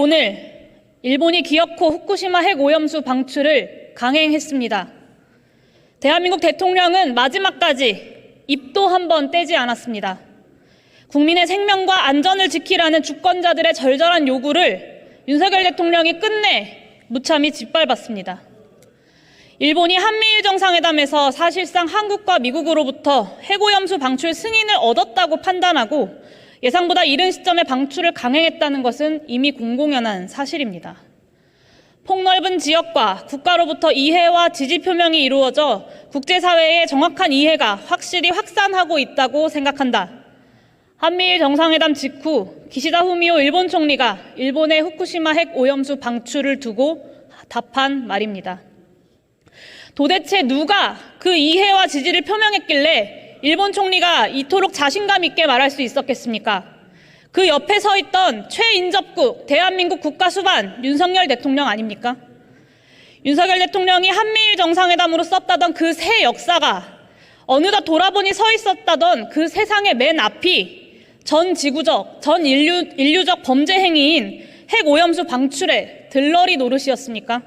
오늘 일본이 기어코 후쿠시마 핵 오염수 방출을 강행했습니다. 대한민국 대통령은 마지막까지 입도 한번 떼지 않았습니다. 국민의 생명과 안전을 지키라는 주권자들의 절절한 요구를 윤석열 대통령이 끝내 무참히 짓밟았습니다. 일본이 한미일 정상회담에서 사실상 한국과 미국으로부터 핵오염수 방출 승인을 얻었다고 판단하고 예상보다 이른 시점에 방출을 강행했다는 것은 이미 공공연한 사실입니다. 폭넓은 지역과 국가로부터 이해와 지지 표명이 이루어져 국제사회의 정확한 이해가 확실히 확산하고 있다고 생각한다. 한미일 정상회담 직후 기시다 후미오 일본 총리가 일본의 후쿠시마 핵 오염수 방출을 두고 답한 말입니다. 도대체 누가 그 이해와 지지를 표명했길래 일본 총리가 이토록 자신감 있게 말할 수 있었겠습니까? 그 옆에 서 있던 최인접국 대한민국 국가수반 윤석열 대통령 아닙니까? 윤석열 대통령이 한미일 정상회담으로 썼다던 그 새 역사가 어느덧 돌아보니 서 있었다던 그 세상의 맨 앞이 전 지구적, 전 인류적 범죄 행위인 핵 오염수 방출의 들러리 노릇이었습니까?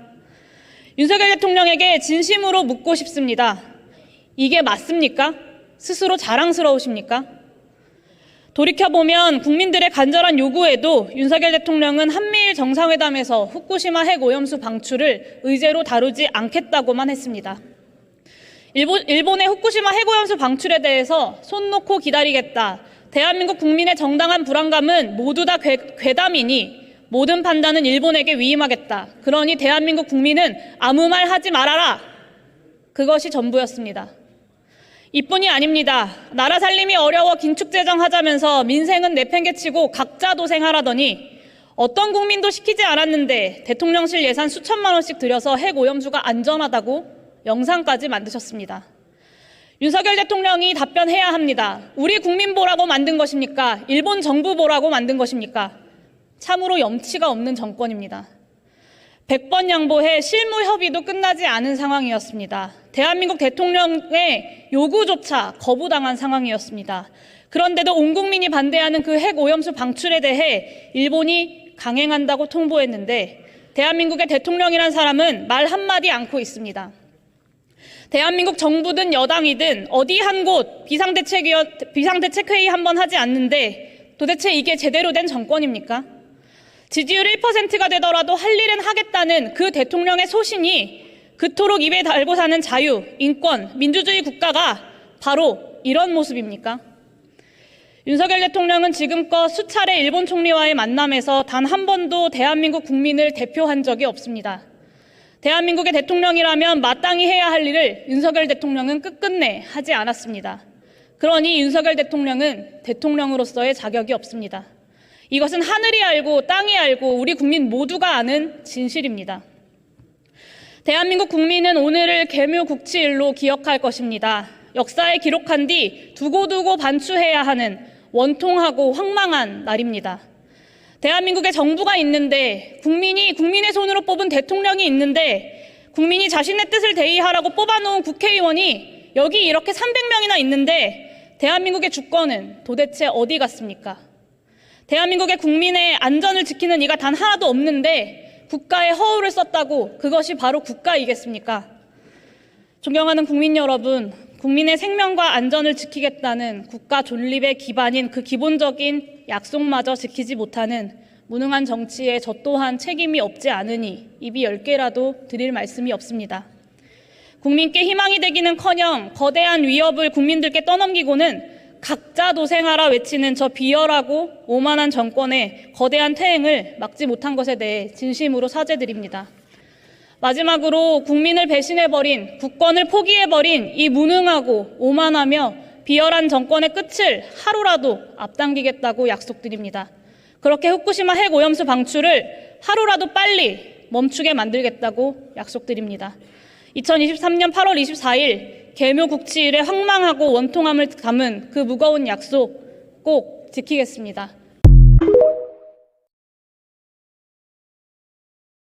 윤석열 대통령에게 진심으로 묻고 싶습니다. 이게 맞습니까? 스스로 자랑스러우십니까? 돌이켜보면 국민들의 간절한 요구에도 윤석열 대통령은 한미일 정상회담에서 후쿠시마 핵 오염수 방출을 의제로 다루지 않겠다고만 했습니다. 일본의 후쿠시마 핵 오염수 방출에 대해서 손 놓고 기다리겠다. 대한민국 국민의 정당한 불안감은 모두 다 괴담이니 모든 판단은 일본에게 위임하겠다. 그러니 대한민국 국민은 아무 말 하지 말아라. 그것이 전부였습니다. 이뿐이 아닙니다. 나라 살림이 어려워 긴축재정 하자면서 민생은 내팽개치고 각자 도생하라더니 어떤 국민도 시키지 않았는데 대통령실 예산 수천만 원씩 들여서 핵 오염수가 안전하다고 영상까지 만드셨습니다. 윤석열 대통령이 답변해야 합니다. 우리 국민 보라고 만든 것입니까? 일본 정부 보라고 만든 것입니까? 참으로 염치가 없는 정권입니다. 100번 양보해 실무 협의도 끝나지 않은 상황이었습니다. 대한민국 대통령의 요구조차 거부당한 상황이었습니다. 그런데도 온 국민이 반대하는 그 핵 오염수 방출에 대해 일본이 강행한다고 통보했는데 대한민국의 대통령이란 사람은 말 한마디 않고 있습니다. 대한민국 정부든 여당이든 어디 한 곳 비상대책회의 한번 하지 않는데 도대체 이게 제대로 된 정권입니까? 지지율 1%가 되더라도 할 일은 하겠다는 그 대통령의 소신이 그토록 입에 달고 사는 자유, 인권, 민주주의 국가가 바로 이런 모습입니까? 윤석열 대통령은 지금껏 수차례 일본 총리와의 만남에서 단 한 번도 대한민국 국민을 대표한 적이 없습니다. 대한민국의 대통령이라면 마땅히 해야 할 일을 윤석열 대통령은 끝끝내 하지 않았습니다. 그러니 윤석열 대통령은 대통령으로서의 자격이 없습니다. 이것은 하늘이 알고 땅이 알고 우리 국민 모두가 아는 진실입니다. 대한민국 국민은 오늘을 계묘국치일로 기억할 것입니다. 역사에 기록한 뒤 두고두고 반추해야 하는 원통하고 황망한 날입니다. 대한민국에 정부가 있는데 국민의 손으로 뽑은 대통령이 있는데 국민이 자신의 뜻을 대의하라고 뽑아놓은 국회의원이 여기 이렇게 300명이나 있는데 대한민국의 주권은 도대체 어디 갔습니까? 대한민국의 국민의 안전을 지키는 이가 단 하나도 없는데 국가의 허울을 썼다고 그것이 바로 국가이겠습니까? 존경하는 국민 여러분, 국민의 생명과 안전을 지키겠다는 국가 존립의 기반인 그 기본적인 약속마저 지키지 못하는 무능한 정치에 저 또한 책임이 없지 않으니 입이 10개라도 드릴 말씀이 없습니다. 국민께 희망이 되기는커녕 거대한 위협을 국민들께 떠넘기고는 각자 도생하라 외치는 저 비열하고 오만한 정권의 거대한 퇴행을 막지 못한 것에 대해 진심으로 사죄드립니다. 마지막으로 국민을 배신해버린, 국권을 포기해버린 이 무능하고 오만하며 비열한 정권의 끝을 하루라도 앞당기겠다고 약속드립니다. 그렇게 후쿠시마 핵 오염수 방출을 하루라도 빨리 멈추게 만들겠다고 약속드립니다. 2023년 8월 24일 계묘국치일의 황망하고 원통함을 담은 그 무거운 약속 꼭 지키겠습니다.